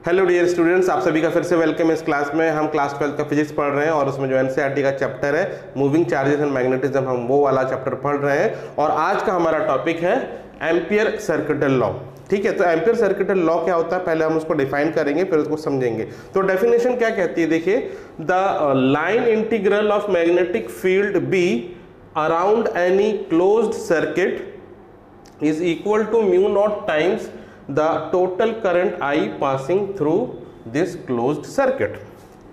Hello dear students, आप सभी का फिर से वेलकम इस क्लास में। हम क्लास 12 का फिजिक्स पढ़ रहे हैं और उसमें जो एनसीईआरटी का चैप्टर है मूविंग चार्जेस एंड मैग्नेटिज्म, हम वो वाला चैप्टर पढ़ रहे हैं। और आज का हमारा टॉपिक है एम्पियर सर्किटल लॉ। ठीक है, तो एम्पियर सर्किटल लॉ क्या होता है पहले हम उसको डिफाइन करेंगे, फिर उसको समझेंगे। तो डेफिनेशन क्या कहती है, देखिए, the line integral of magnetic field B around any closed circuit is equal to mu naught times the total current I passing through this closed circuit।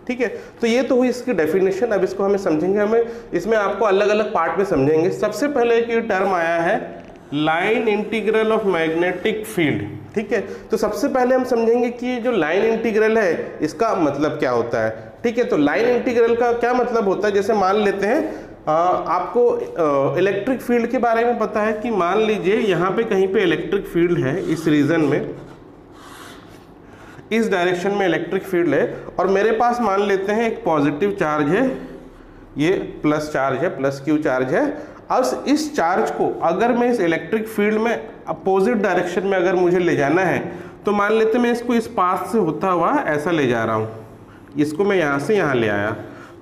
ठीक है, तो ये तो हुई इसकी डेफिनेशन। अब इसको हमें समझेंगे, हमें इसमें आपको अलग अलग पार्ट में समझेंगे। सबसे पहले एक ये टर्म आया है line integral of magnetic field. ठीक है, तो सबसे पहले हम समझेंगे कि जो लाइन इंटीग्रल है इसका मतलब क्या होता है। ठीक है, तो लाइन इंटीग्रल का क्या मतलब होता है, जैसे मान लेते हैं आपको इलेक्ट्रिक फील्ड के बारे में पता है कि मान लीजिए यहाँ पे कहीं पे इलेक्ट्रिक फील्ड है, इस रीजन में, इस डायरेक्शन में इलेक्ट्रिक फील्ड है, और मेरे पास मान लेते हैं एक पॉजिटिव चार्ज है, ये प्लस चार्ज है, प्लस क्यू चार्ज है। अब इस चार्ज को अगर मैं इस इलेक्ट्रिक फील्ड में अपोजिट डायरेक्शन में अगर मुझे ले जाना है, तो मान लेते मैं इसको इस पाथ से होता हुआ ऐसा ले जा रहा हूँ, इसको मैं यहाँ से यहाँ ले आया,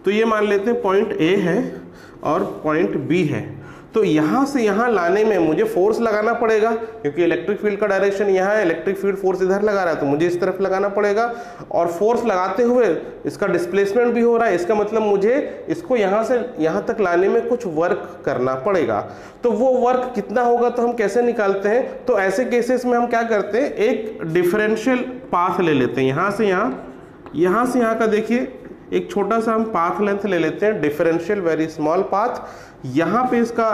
तो ये मान लेते हैं पॉइंट ए है और पॉइंट बी है। तो यहाँ से यहाँ लाने में मुझे फोर्स लगाना पड़ेगा, क्योंकि इलेक्ट्रिक फील्ड का डायरेक्शन यहाँ है, इलेक्ट्रिक फील्ड फोर्स इधर लगा रहा है, तो मुझे इस तरफ लगाना पड़ेगा। और फोर्स लगाते हुए इसका डिस्प्लेसमेंट भी हो रहा है, इसका मतलब मुझे इसको यहाँ से यहाँ तक लाने में कुछ वर्क करना पड़ेगा। तो वो वर्क कितना होगा तो हम कैसे निकालते हैं, तो ऐसे केसेस में हम क्या करते हैं, एक डिफरेंशियल पाथ ले लेते हैं। यहाँ से यहाँ का देखिए एक छोटा सा हम पाथ लेंथ ले लेते हैं, डिफरेंशियल वेरी स्मॉल पाथ। यहाँ पे इसका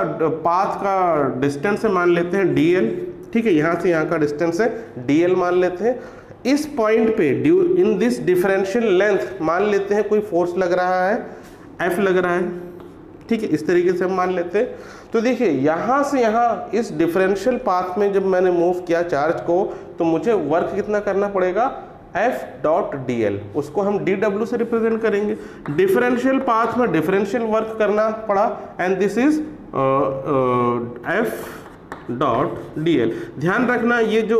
पाथ का डिस्टेंस है, मान लेते हैं dl। ठीक है, यहाँ से यहाँ का डिस्टेंस है dl मान लेते हैं। इस पॉइंट पे इन दिस डिफरेंशियल लेंथ मान लेते हैं कोई फोर्स लग रहा है, F लग रहा है। ठीक है, इस तरीके से हम मान लेते हैं। तो देखिए यहाँ से यहाँ इस डिफरेंशियल पाथ में जब मैंने मूव किया चार्ज को, तो मुझे वर्क कितना करना पड़ेगा, F डॉट dl, उसको हम dw से रिप्रेजेंट करेंगे। डिफरेंशियल पाथ में डिफरेंशियल वर्क करना पड़ा, and this is F dot dl। ध्यान रखना ये जो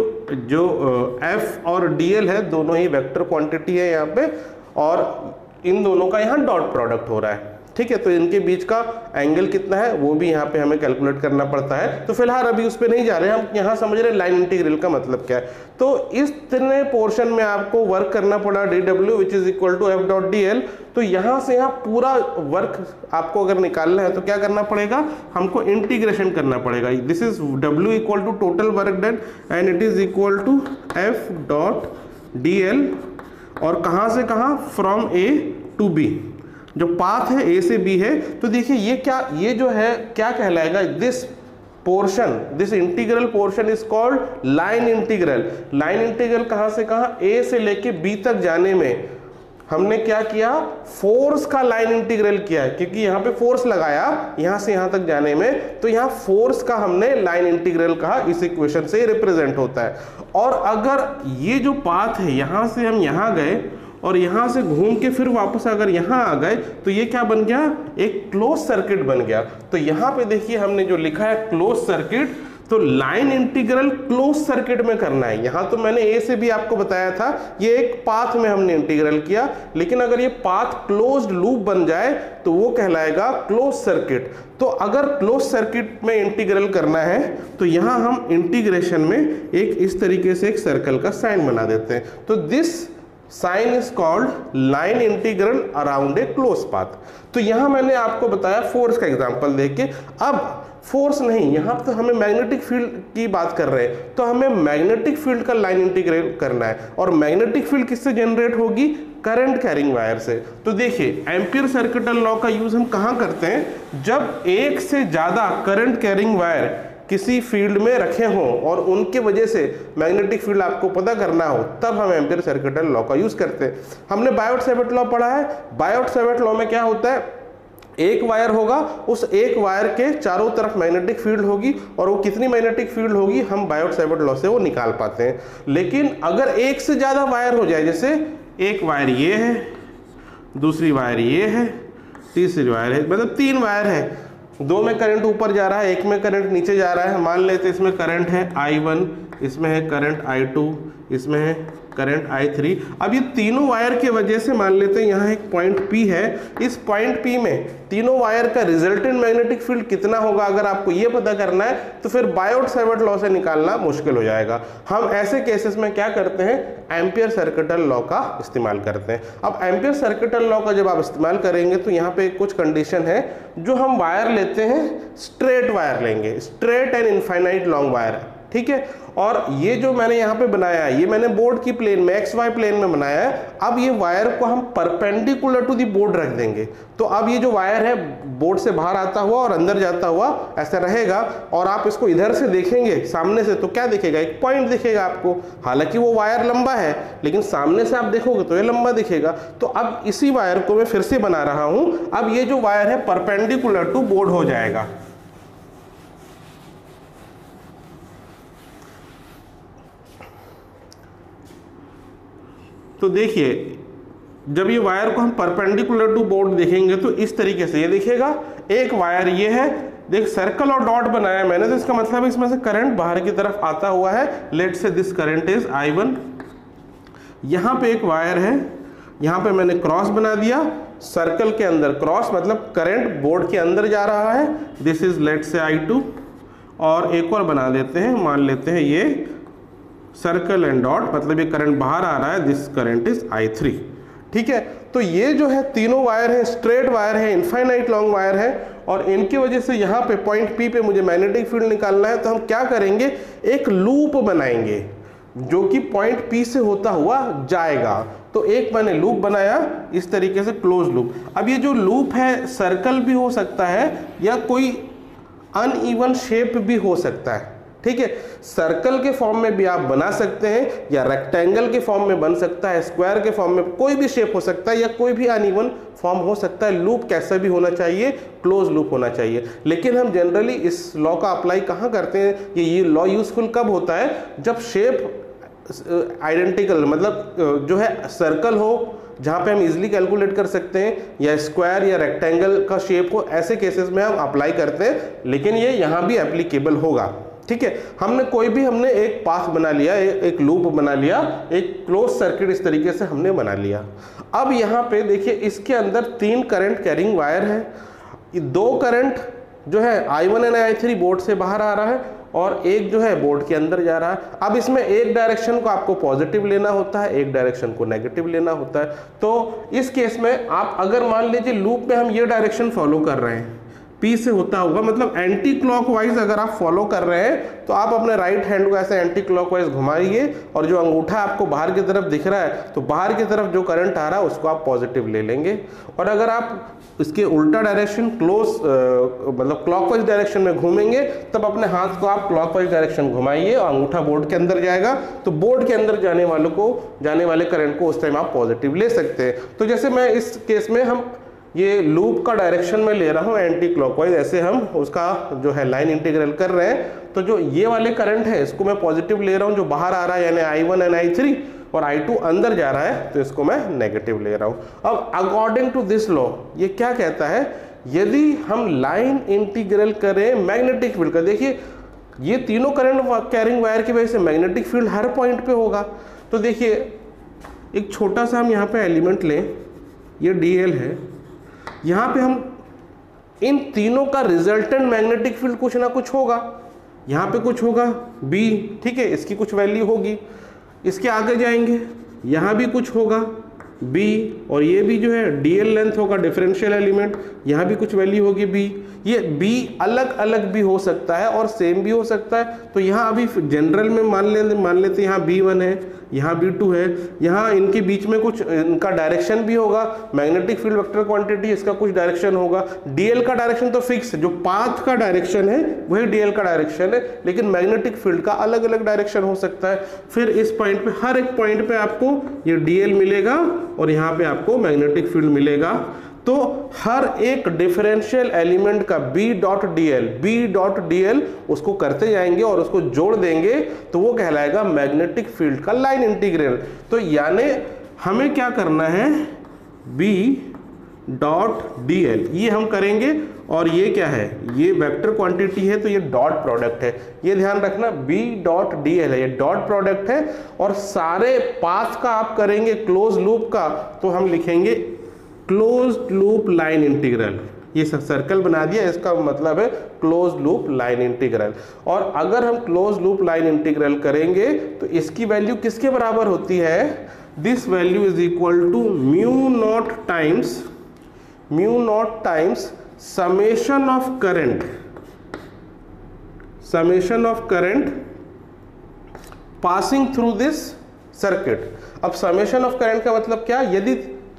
F और dl है दोनों ही वेक्टर क्वांटिटी है यहाँ पे, और इन दोनों का यहाँ डॉट प्रोडक्ट हो रहा है। ठीक है, तो इनके बीच का एंगल कितना है वो भी यहाँ पे हमें कैलकुलेट करना पड़ता है। तो फिलहाल अभी उस पर नहीं जा रहे हैं, हम यहाँ समझ रहे हैं लाइन इंटीग्रल का मतलब क्या है। तो इस इतने पोर्शन में आपको वर्क करना पड़ा dw which is equal to F dot dl। तो यहाँ से यहाँ पूरा वर्क आपको अगर निकालना है तो क्या करना पड़ेगा, हमको इंटीग्रेशन करना पड़ेगा। This is W equal to total work done and it is equal to F dot dl, और कहाँ से कहाँ, फ्रॉम A टू B। जो पाथ है A से B है, तो देखिए ये जो है क्या कहलाएगा, this portion, this integral portion is called line integral. Line integral कहाँ से कहाँ, A से लेके B तक जाने में हमने क्या किया, फोर्स का लाइन इंटीग्रल किया है, क्योंकि यहाँ पे फोर्स लगाया यहाँ से यहाँ तक जाने में, तो यहाँ फोर्स का हमने लाइन इंटीग्रल कहा। इस इक्वेशन से रिप्रेजेंट होता है। और अगर ये जो पाथ है यहाँ से हम यहाँ गए और यहाँ से घूम के फिर वापस अगर यहाँ आ गए, तो ये क्या बन गया, एक क्लोज सर्किट बन गया। तो यहाँ पे देखिए हमने जो लिखा है क्लोज सर्किट, तो लाइन इंटीग्रल क्लोज सर्किट में करना है। यहाँ तो मैंने A से भी आपको बताया था, ये एक पाथ में हमने इंटीग्रल किया, लेकिन अगर ये पाथ क्लोज्ड लूप बन जाए तो वो कहलाएगा क्लोज सर्किट। तो अगर क्लोज सर्किट में इंटीग्रल करना है तो यहाँ हम इंटीग्रेशन में एक इस तरीके से एक सर्कल का साइन बना देते हैं। तो this sign is called line integral around a close path. तो यहां मैंने आपको बताया फोर्स का एग्जांपल देके। अब फोर्स नहीं, यहां तो हमें मैग्नेटिक फील्ड की बात कर रहे हैं, तो हमें मैग्नेटिक फील्ड का लाइन इंटीग्रेट करना है। और मैग्नेटिक फील्ड किससे जनरेट होगी, करंट कैरिंग वायर से। तो देखिए एम्पियर सर्किटल लॉ का यूज हम कहां करते हैं, जब एक से ज्यादा करंट कैरिंग वायर किसी फील्ड में रखे हों और उनके वजह से मैग्नेटिक फील्ड आपको पता करना हो, तब हम एम्पियर सर्किटल लॉ का यूज करते हैं। हमने बायोट-सैवर्ट लॉ पढ़ा है। बायोट-सैवर्ट लॉ में क्या होता है, एक वायर होगा, उस एक वायर के चारों तरफ मैग्नेटिक फील्ड होगी, और वो कितनी मैग्नेटिक फील्ड होगी हम बायोट-सैवर्ट लॉ से वो निकाल पाते हैं। लेकिन अगर एक से ज्यादा वायर हो जाए, जैसे एक वायर ये है, दूसरी वायर ये है, तीसरी वायर है, मतलब 3 वायर है, 2 में करंट ऊपर जा रहा है, 1 में करंट नीचे जा रहा है। मान लेते इसमें करंट है I1, इसमें है करंट I2, इसमें है करंट I3। अब ये तीनों वायर की वजह से मान लेते हैं यहाँ एक पॉइंट P है, इस पॉइंट P में तीनों वायर का रिजल्टेंट मैग्नेटिक फील्ड कितना होगा अगर आपको ये पता करना है तो फिर बायोट-सावर्ट लॉ से निकालना मुश्किल हो जाएगा। हम ऐसे केसेस में क्या करते हैं, एम्पियर सर्किटल लॉ का इस्तेमाल करते हैं। अब एम्पियर सर्किटल लॉ का जब आप इस्तेमाल करेंगे तो यहाँ पे कुछ कंडीशन है, जो हम वायर लेते हैं स्ट्रेट वायर लेंगे, straight and infinite long wire, ठीक है। और ये जो मैंने यहाँ पे बनाया है, ये मैंने बोर्ड की प्लेन में XY प्लेन में बनाया है। अब ये वायर को हम परपेंडिकुलर टू दी बोर्ड रख देंगे, तो अब ये जो वायर है बोर्ड से बाहर आता हुआ और अंदर जाता हुआ ऐसा रहेगा। और आप इसको इधर से देखेंगे सामने से तो क्या दिखेगा, एक पॉइंट दिखेगा आपको। हालांकि वो वायर लंबा है लेकिन सामने से आप देखोगे तो ये लंबा दिखेगा। तो अब इसी वायर को मैं फिर से बना रहा हूं। अब ये जो वायर है परपेंडिकुलर टू बोर्ड हो जाएगा। तो देखिए जब ये वायर को हम परपेंडिकुलर टू बोर्ड देखेंगे तो इस तरीके से ये दिखेगा। एक वायर ये है, देख सर्कल और डॉट बनाया मैंने, तो इसका मतलब इसमें से करंट बाहर की तरफ आता हुआ है। Let's say this current is I1। यहाँ पे एक वायर है, यहाँ पे मैंने क्रॉस बना दिया, सर्कल के अंदर क्रॉस मतलब करंट बोर्ड के अंदर जा रहा है। This is let's say I2। और एक और बना देते हैं, मान लेते हैं ये सर्कल एंड डॉट, मतलब ये करंट बाहर आ रहा है, दिस करंट इज I3, ठीक है। तो ये जो है तीनों वायर है, स्ट्रेट वायर है, इनफाइनाइट लॉन्ग वायर है, और इनकी वजह से यहाँ पे पॉइंट P पे मुझे मैग्नेटिक फील्ड निकालना है। तो हम क्या करेंगे, एक लूप बनाएंगे जो कि पॉइंट P से होता हुआ जाएगा। तो एक मैंने लूप बनाया इस तरीके से, क्लोज लूप। अब ये जो लूप है सर्कल भी हो सकता है या कोई अनइवन शेप भी हो सकता है, ठीक है। सर्कल के फॉर्म में भी आप बना सकते हैं या रेक्टेंगल के फॉर्म में बन सकता है, स्क्वायर के फॉर्म में, कोई भी शेप हो सकता है या कोई भी अनइवन फॉर्म हो सकता है। लूप कैसा भी होना चाहिए, क्लोज लूप होना चाहिए। लेकिन हम जनरली इस लॉ का अप्लाई कहाँ करते हैं, ये लॉ यूजफुल कब होता है, जब शेप आइडेंटिकल मतलब जो है सर्कल हो जहाँ पे हम इजीली कैलकुलेट कर सकते हैं, या स्क्वायर या रेक्टेंगल का शेप हो, ऐसे केसेस में हम अप्लाई करते हैं। लेकिन ये यहाँ भी एप्लीकेबल होगा, ठीक है। हमने एक पाथ बना लिया, एक लूप बना लिया, एक क्लोज सर्किट इस तरीके से हमने बना लिया। अब यहाँ पे देखिए इसके अंदर 3 करंट कैरिंग वायर है। 2 करंट जो है I1 एंड I3 बोर्ड से बाहर आ रहा है और एक जो है बोर्ड के अंदर जा रहा है। अब इसमें एक डायरेक्शन को आपको पॉजिटिव लेना होता है, एक डायरेक्शन को नेगेटिव लेना होता है। तो इस केस में आप अगर मान लीजिए लूप में हम ये डायरेक्शन फॉलो कर रहे हैं, P से होता हुआ, मतलब एंटी क्लॉकवाइज अगर आप फॉलो कर रहे हैं तो आप अपने राइट हैंड को ऐसे एंटी क्लॉकवाइज घुमाइए और जो अंगूठा आपको बाहर की तरफ दिख रहा है तो बाहर की तरफ जो करंट आ रहा है उसको आप पॉजिटिव ले लेंगे। और अगर आप इसके उल्टा डायरेक्शन मतलब क्लॉकवाइज डायरेक्शन में घूमेंगे तब अपने हाथ को आप क्लॉकवाइज डायरेक्शन घुमाइए और अंगूठा बोर्ड के अंदर जाएगा, तो बोर्ड के अंदर जाने वाले करंट को उस टाइम आप पॉजिटिव ले सकते हैं। तो जैसे मैं इस केस में हम ये लूप का डायरेक्शन में ले रहा हूँ एंटी क्लॉकवाइज, ऐसे हम उसका जो है लाइन इंटीग्रल कर रहे हैं। तो जो ये वाले करंट है इसको मैं पॉजिटिव ले रहा हूँ, जो बाहर आ रहा है यानी I1 एंड I3, और I2 अंदर जा रहा है तो इसको मैं नेगेटिव ले रहा हूँ। अब अकॉर्डिंग टू दिस लॉ ये क्या कहता है, यदि हम लाइन इंटीग्रल करें मैग्नेटिक फील्ड का, देखिए ये तीनों करंट कैरिंग वायर की वजह से मैग्नेटिक फील्ड हर पॉइंट पे होगा। तो देखिए एक छोटा सा हम यहाँ पे एलिमेंट लें, ये DL है, यहाँ पे हम इन तीनों का रिजल्टेंट मैग्नेटिक फील्ड कुछ ना कुछ होगा। यहाँ पे कुछ होगा B, ठीक है, इसकी कुछ वैल्यू होगी। इसके आगे जाएंगे यहाँ भी कुछ होगा B, और ये भी जो है DL लेंथ होगा, डिफरेंशियल एलिमेंट, यहाँ भी कुछ वैल्यू होगी B। ये B अलग अलग भी हो सकता है और सेम भी हो सकता है। तो यहाँ अभी जनरल में मान लेते हैं यहाँ B1 है, यहाँ B2 है, यहाँ इनके बीच में कुछ इनका डायरेक्शन भी होगा, मैग्नेटिक फील्ड वेक्टर क्वांटिटी इसका कुछ डायरेक्शन होगा। DL का डायरेक्शन तो फिक्स है, जो पाथ का डायरेक्शन है वही DL का डायरेक्शन है, लेकिन मैग्नेटिक फील्ड का अलग अलग डायरेक्शन हो सकता है। फिर इस पॉइंट पे, हर एक पॉइंट पे आपको ये DL मिलेगा और यहाँ पे आपको मैग्नेटिक फील्ड मिलेगा। तो हर एक डिफरेंशियल एलिमेंट का B डॉट DL उसको करते जाएंगे और उसको जोड़ देंगे तो वो कहलाएगा मैग्नेटिक फील्ड का लाइन इंटीग्रल। तो यानी हमें क्या करना है, B डॉट डीएल, ये हम करेंगे। और ये क्या है, ये वेक्टर क्वांटिटी है तो ये डॉट प्रोडक्ट है, ये ध्यान रखना बी डॉट डीएल है, ये डॉट प्रोडक्ट है। और सारे पाथ का आप करेंगे क्लोज लूप का तो हम लिखेंगे क्लोज लूप लाइन इंटीग्रल। ये सर्कल बना दिया, इसका मतलब है क्लोज लूप लाइन इंटीग्रल। और अगर हम क्लोज लूप लाइन इंटीग्रल करेंगे तो इसकी वैल्यू किसके बराबर होती है, this value is equal to mu naught times summation of current passing through this circuit. अब समेशन ऑफ करंट का मतलब क्या, यदि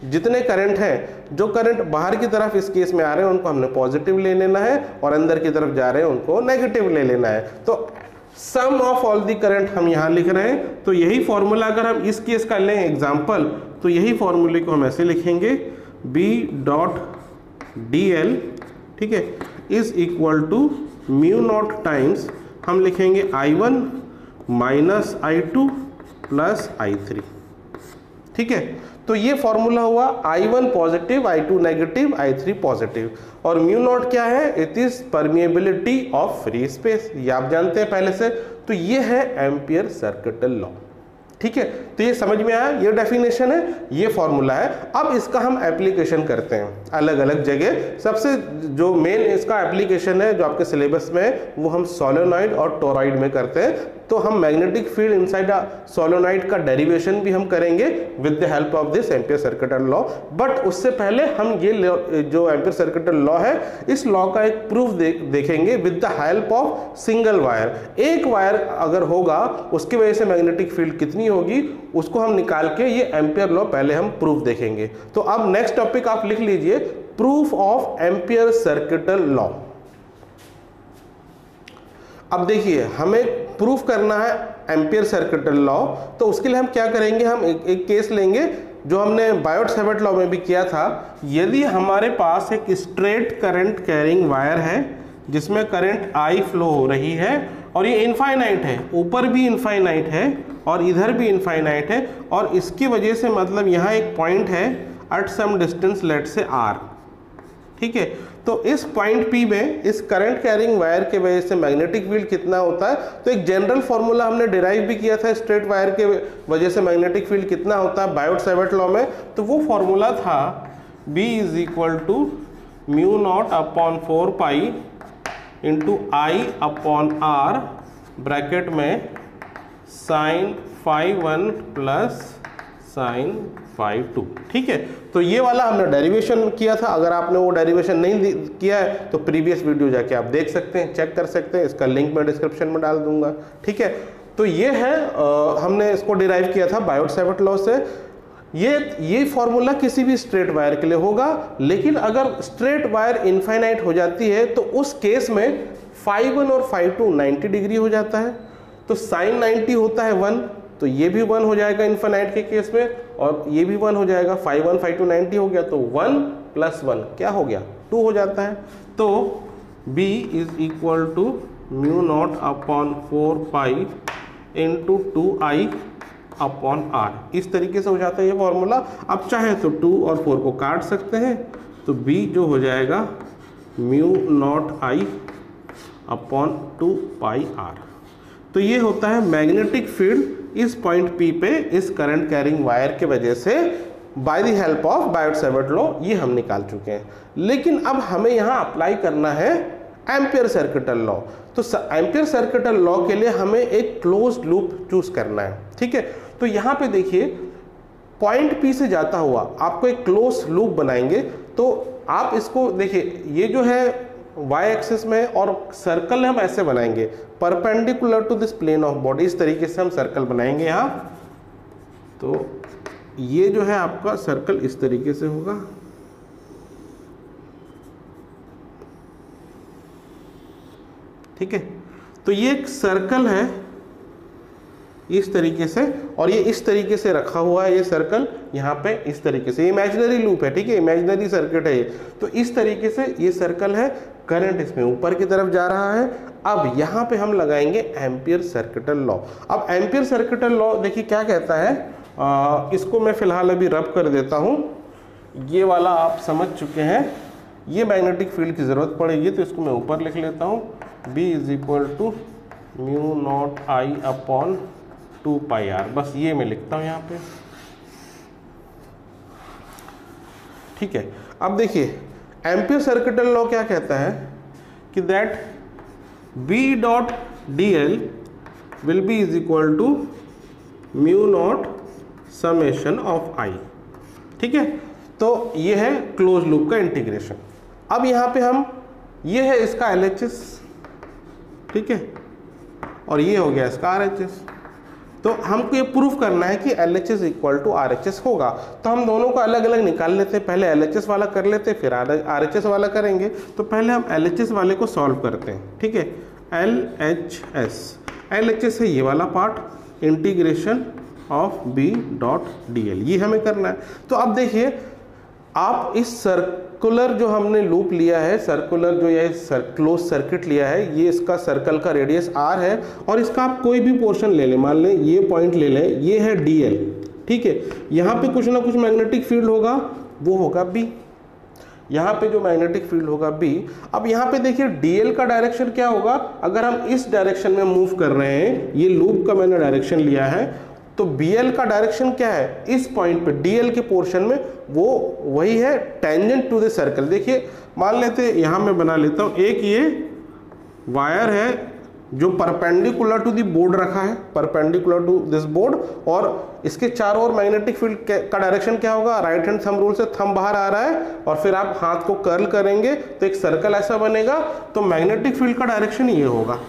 जितने करंट हैं, जो करंट बाहर की तरफ इस केस में आ रहे हैं उनको हमने पॉजिटिव ले लेना है और अंदर की तरफ जा रहे हैं उनको नेगेटिव ले लेना है। तो सम ऑफ ऑल दी करंट हम यहाँ लिख रहे हैं। तो यही फॉर्मूला अगर हम इस केस का लें एग्जांपल, तो यही फॉर्मूले को हम ऐसे लिखेंगे बी डॉट डी एल, ठीक है, is equal to mu naught times हम लिखेंगे I1 minus I2 plus I3, ठीक है। तो ये फॉर्मूला हुआ I1 positive, I2 negative, I3 positive. और म्यू नॉट क्या है, it is permeability of free space, ये आप जानते हैं पहले से। तो ये है एम्पियर सर्किटल लॉ, ठीक है। तो ये समझ में आया, ये डेफिनेशन है, ये फॉर्मूला है। अब इसका हम एप्लीकेशन करते हैं अलग अलग जगह। सबसे जो मेन इसका एप्लीकेशन है जो आपके सिलेबस में है वो हम सोलेनॉइड और टोरॉइड में करते हैं। तो हम मैग्नेटिक फील्ड इनसाइड सोलेनॉइड का डेरिवेशन भी हम करेंगे with the help of this ampere circuital law. But उससे पहले हम ये जो एम्पियर सर्किटल लॉ है इस लॉ का एक प्रूफ देखेंगे with the help of single wire. एक वायर अगर होगा उसकी वजह से मैग्नेटिक फील्ड कितनी होगी उसको हम निकाल के ये एम्पियर लॉ पहले हम प्रूफ देखेंगे। तो अब नेक्स्ट टॉपिक आप लिख लीजिए, proof of ampere circuital law. अब देखिए हमें प्रूफ करना है एम्पियर सर्किटल लॉ, तो उसके लिए हम क्या करेंगे, हम एक केस लेंगे जो हमने बायोट-सैवर्ट लॉ में भी किया था। यदि हमारे पास एक स्ट्रेट करंट कैरिंग वायर है जिसमें करंट I फ्लो हो रही है और ये इनफाइनाइट है, ऊपर भी इनफाइनाइट है और इधर भी इनफाइनाइट है, और इसकी वजह से मतलब यहाँ एक पॉइंट है एट सम डिस्टेंस लेट से R, ठीक है। तो इस पॉइंट P में इस करंट कैरिंग वायर के वजह से मैग्नेटिक फील्ड कितना होता है, तो एक जनरल फॉर्मूला हमने डिराइव भी किया था स्ट्रेट वायर के वजह से मैग्नेटिक फील्ड कितना होता है बायोट-सैवर्ट लॉ में। तो वो फॉर्मूला था B is equal to mu naught upon 4 pi into I upon R bracket में साइन φ1 प्लस साइन φ2, ठीक है। तो ये वाला हमने डेरिवेशन किया था। अगर आपने वो डेरिवेशन नहीं किया है तो प्रीवियस वीडियो जाके आप देख सकते हैं, चेक कर सकते हैं, इसका लिंक मैं डिस्क्रिप्शन में डाल दूंगा, ठीक है। तो ये है हमने इसको डिराइव किया था बायोट-सैवर्ट लॉ से। ये फॉर्मूला किसी भी स्ट्रेट वायर के लिए होगा, लेकिन अगर स्ट्रेट वायर इनफाइनाइट हो जाती है तो उस केस में φ1 और φ2 90 डिग्री हो जाता है। तो साइन 90 होता है 1, तो ये भी 1 हो जाएगा इनफाइनाइट के केस में, और ये भी 1 हो जाएगा। φ1 φ2 90 हो गया तो 1 प्लस 1 क्या हो गया, 2 हो जाता है। तो B is equal to mu naught upon 4 pi into 2I upon R, इस तरीके से हो जाता है ये फॉर्मूला। अब चाहे तो 2 और 4 को काट सकते हैं, तो B जो हो जाएगा mu naught I upon 2 pi R। तो ये होता है मैग्नेटिक फील्ड इस पॉइंट P पे इस करंट कैरिंग वायर के वजह से by the help of Biot-Savart law, ये हम निकाल चुके हैं। लेकिन अब हमें यहाँ अप्लाई करना है एम्पियर सर्किटल लॉ। तो एम्पियर सर्किटल लॉ के लिए हमें एक क्लोज लूप चूज करना है, ठीक है। तो यहाँ पे देखिए पॉइंट P से जाता हुआ आपको एक क्लोज लूप बनाएंगे। तो आप इसको देखिए, ये जो है y एक्सिस में, और सर्कल हम ऐसे बनाएंगे perpendicular to this plane of body, इस तरीके से हम सर्कल बनाएंगे यहाँ। तो ये जो है आपका सर्कल इस तरीके से होगा, ठीक है। तो ये एक सर्कल है इस तरीके से, और ये इस तरीके से रखा हुआ है ये सर्कल यहाँ पे इस तरीके से। इमेजिनरी लूप है, ठीक है, इमेजिनरी सर्किट है ये। तो इस तरीके से ये सर्कल है, करंट इसमें ऊपर की तरफ जा रहा है। अब यहाँ पे हम लगाएंगे एम्पियर सर्किटल लॉ। अब एम्पियर सर्किटल लॉ देखिए क्या कहता है, इसको मैं फिलहाल अभी रब कर देता हूँ। ये वाला आप समझ चुके हैं, ये मैग्नेटिक फील्ड की ज़रूरत पड़ेगी तो इसको मैं ऊपर लिख लेता हूँ, B is equal to mu naught I upon 2πr, बस ये मैं लिखता हूँ यहाँ पे। ठीक है, अब देखिए एम्पियर सर्किटल लॉ क्या कहता है कि that B dot DL will be is equal to mu naught summation of I। ठीक है, तो ये है क्लोज लूप का इंटीग्रेशन। अब यहाँ पे हम, ये है इसका LHS, ठीक है, और ये हो गया इसका RHS। तो हमको ये प्रूफ करना है कि LHS इक्वल टू RHS होगा, तो हम दोनों को अलग अलग निकाल लेते हैं। पहले LHS वाला कर लेते हैं, फिर RHS वाला करेंगे। तो पहले हम LHS वाले को सॉल्व करते हैं। ठीक है, LHS है ये वाला part, integration of B dot DL, ये हमें करना है। तो अब देखिए, आप इस सर्कुलर जो हमने लूप लिया है, सर्कुलर जो ये क्लोज सर्किट लिया है, ये इसका सर्कल का रेडियस R है, और इसका आप कोई भी पोर्शन ले लें, मान लें ये पॉइंट ले लें, ये है DL। ठीक है, यहाँ पे कुछ ना कुछ मैग्नेटिक फील्ड होगा, वो होगा B। यहाँ पे जो मैग्नेटिक फील्ड होगा B। अब यहाँ पे देखिए DL का डायरेक्शन क्या होगा, अगर हम इस डायरेक्शन में मूव कर रहे हैं, ये लूप का मैंने डायरेक्शन लिया है, तो BL का डायरेक्शन क्या है, इस पॉइंट पे DL के पोर्शन में वो वही है, टेंजेंट टू द सर्कल। देखिए मान लेते हैं, यहाँ मैं बना लेता हूँ, एक ये वायर है जो परपेंडिकुलर टू द बोर्ड रखा है, परपेंडिकुलर टू दिस बोर्ड, और इसके चारों ओर मैग्नेटिक फील्ड का डायरेक्शन क्या होगा, राइट हैंड थंब रूल से थंब बाहर आ रहा है, और फिर आप हाथ को कर्ल करेंगे तो एक सर्कल ऐसा बनेगा, तो मैग्नेटिक फील्ड का डायरेक्शन ये होगा।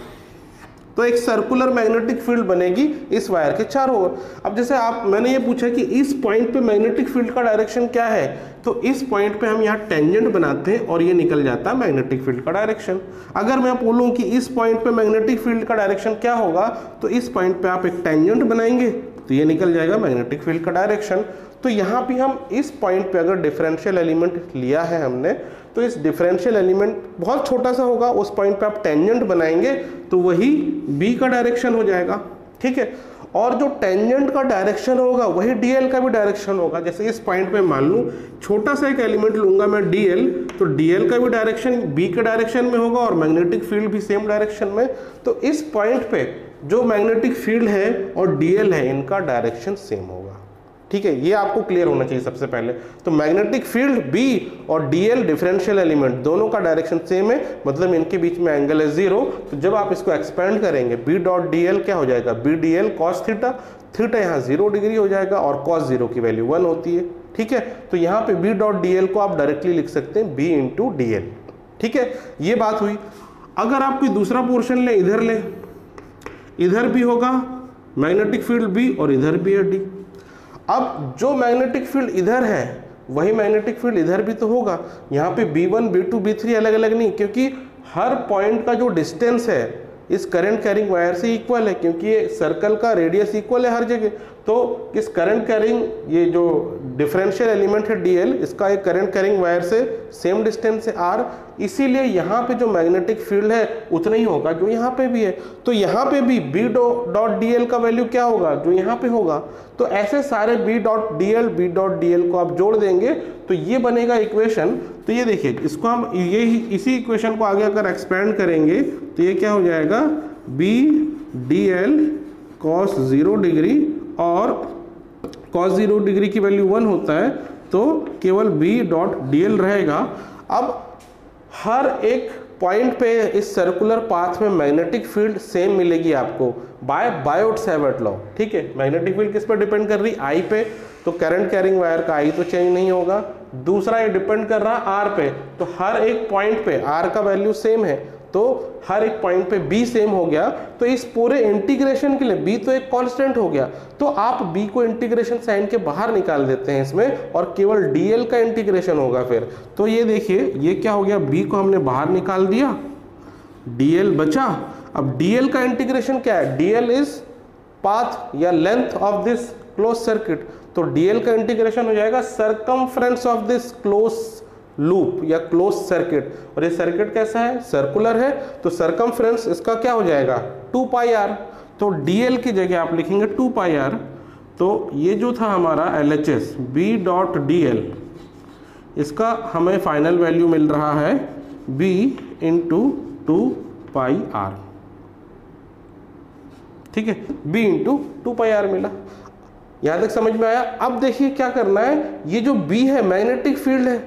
तो एक सर्कुलर मैग्नेटिक फील्ड बनेगी इस वायर के चारों ओर। अब जैसे मैंने ये पूछा कि इस पॉइंट पे मैग्नेटिक फील्ड का डायरेक्शन क्या है, तो इस पॉइंट पे हम यहाँ टेंजेंट बनाते हैं और ये निकल जाता है मैग्नेटिक फील्ड का डायरेक्शन। अगर मैं बोलूँ कि इस पॉइंट पे मैग्नेटिक फील्ड का डायरेक्शन क्या होगा, तो इस पॉइंट पे आप एक टेंजेंट बनाएंगे तो ये निकल जाएगा मैग्नेटिक फील्ड का डायरेक्शन। तो यहाँ पे हम इस पॉइंट पे अगर डिफरेंशियल एलिमेंट लिया है हमने, तो इस डिफरेंशियल एलिमेंट बहुत छोटा सा होगा, उस पॉइंट पे आप टेंजेंट बनाएंगे तो वही B का डायरेक्शन हो जाएगा। ठीक है, और जो टेंजेंट का डायरेक्शन होगा वही DL का भी डायरेक्शन होगा। जैसे इस पॉइंट पे मान लूँ छोटा सा एक एलिमेंट लूंगा मैं DL, तो DL का भी डायरेक्शन B के डायरेक्शन में होगा और मैग्नेटिक फील्ड भी सेम डायरेक्शन में। तो इस पॉइंट पे जो मैग्नेटिक फील्ड है और DL है, इनका डायरेक्शन सेम होगा। ठीक है, ये आपको क्लियर होना चाहिए सबसे पहले। तो मैग्नेटिक फील्ड B और DL डिफरेंशियल एलिमेंट दोनों का डायरेक्शन सेम है, मतलब इनके बीच में एंगल है 0। तो जब आप इसको एक्सपेंड करेंगे, B डॉट DL क्या हो जाएगा, BDL cos थीटा, थीटा यहाँ 0 डिग्री हो जाएगा और cos 0 की वैल्यू 1 होती है। ठीक है, तो यहाँ पे B डॉट DL को आप डायरेक्टली लिख सकते हैं B इंटू DL। ठीक है, ये बात हुई। अगर आप कोई दूसरा पोर्शन ले, इधर ले, इधर भी होगा मैग्नेटिक फील्ड B और इधर भी है D। अब जो मैग्नेटिक फील्ड इधर है वही मैग्नेटिक फील्ड इधर भी तो होगा। यहाँ पे B1, B2, B3 अलग अलग नहीं, क्योंकि हर पॉइंट का जो डिस्टेंस है इस करंट कैरिंग वायर से इक्वल है, क्योंकि ये सर्कल का रेडियस इक्वल है हर जगह। तो इस करंट कैरिंग, ये जो डिफरेंशियल एलिमेंट है DL, इसका एक करंट कैरिंग वायर से सेम डिस्टेंस है R, इसीलिए यहाँ पे जो मैग्नेटिक फील्ड है उतना ही होगा जो यहाँ पे भी है। तो यहाँ पे भी B डॉट DL का वैल्यू क्या होगा, जो यहाँ पे होगा। तो ऐसे सारे B डॉट DL को आप जोड़ देंगे तो ये बनेगा इक्वेशन। तो ये देखिए, इसको हम ये इसी इक्वेशन को आगे अगर एक्सपेंड करेंगे तो ये क्या हो जाएगा, BDL cos 0 डिग्री, और cos 0 डिग्री की वैल्यू 1 होता है, तो केवल B डॉट DL रहेगा। अब हर एक पॉइंट पे इस सर्कुलर पाथ में मैग्नेटिक फील्ड सेम मिलेगी आपको बाय बायोट-सैवर्ट लॉ। ठीक है, मैग्नेटिक फील्ड किस पर डिपेंड कर रही, I पे, तो करंट कैरिंग वायर का I तो चेंज नहीं होगा। दूसरा ये डिपेंड कर रहा R पे, तो हर एक पॉइंट पे R का वैल्यू सेम है, तो हर एक पॉइंट पे B सेम हो गया। तो इस पूरे इंटीग्रेशन के लिए B तो एक कांस्टेंट हो गया, तो आप B को इंटीग्रेशन साइन के बाहर निकाल देते हैं इसमें, और केवल DL का इंटीग्रेशन होगा फिर। तो ये देखिए, ये क्या हो गया, B को हमने बाहर निकाल दिया, DL बचा। अब DL का इंटीग्रेशन क्या है, DL इज पाथ या length of this close circuit, तो DL का इंटीग्रेशन हो जाएगा circumference of this close loop या क्लोज सर्किट। और ये सर्किट कैसा है, सर्कुलर है, तो सर्कमफ्रेंस इसका क्या हो जाएगा, 2πr। तो DL की जगह आप लिखेंगे 2πr। तो ये जो था हमारा LHS B डॉट DL, इसका हमें फाइनल वैल्यू मिल रहा है b इंटू 2πr, ठीक है, b इंटू 2πr मिला। यहां तक समझ में आया। अब देखिए क्या करना है, ये जो b है मैग्नेटिक फील्ड है,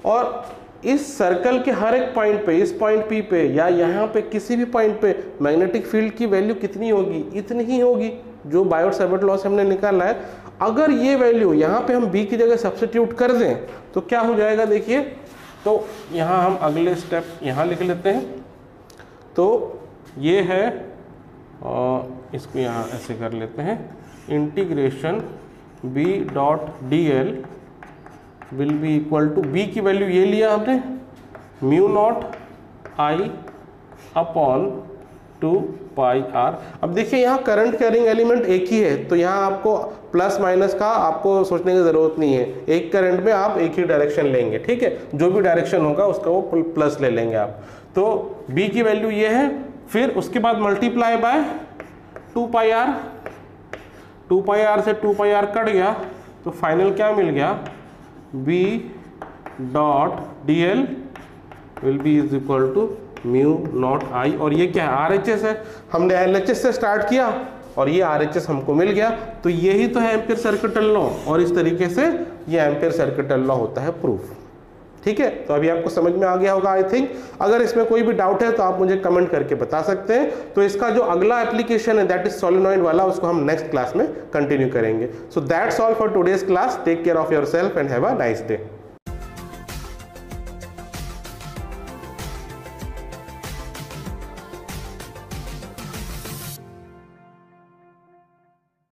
और इस सर्कल के हर एक पॉइंट पे, इस पॉइंट P पे या यहाँ पे किसी भी पॉइंट पे मैग्नेटिक फील्ड की वैल्यू कितनी होगी, इतनी ही होगी जो बायोट-सावर्ट लॉ से हमने निकाला है। अगर ये वैल्यू यहाँ पे हम B की जगह सब्स्टिट्यूट कर दें तो क्या हो जाएगा, देखिए। तो यहाँ हम अगले स्टेप यहाँ लिख लेते हैं। तो ये है, इसको यहाँ ऐसे कर लेते हैं, integration B dot dl will be equal to, B की वैल्यू ये लिया आपने mu naught I upon 2πr। अब देखिए यहाँ करंट कैरिंग एलिमेंट एक ही है, तो यहाँ आपको प्लस माइनस का आपको सोचने की ज़रूरत नहीं है। एक करंट में आप एक ही डायरेक्शन लेंगे, ठीक है, जो भी डायरेक्शन होगा उसका वो प्लस ले लेंगे आप। तो b की वैल्यू ये है, फिर उसके बाद मल्टीप्लाई बाय 2πr, 2πr से 2πr कट गया, तो फाइनल क्या मिल गया, b dot dl will be is equal to mu naught I, और ये क्या है, RHS है। हमने LHS से स्टार्ट किया और ये RHS हमको मिल गया। तो यही तो है एम्पीयर सर्किटल लॉ, और इस तरीके से ये एम्पीयर सर्किटल लॉ होता है प्रूफ, ठीक है। तो अभी आपको समझ में आ गया होगा आई थिंक। अगर इसमें कोई भी डाउट है तो आप मुझे कमेंट करके बता सकते हैं। तो इसका जो अगला एप्लीकेशन है दैट इज सोलेनॉइड वाला, उसको हम नेक्स्ट क्लास में कंटिन्यू करेंगे। So that's all for today's class. Take care of yourself and have a nice day.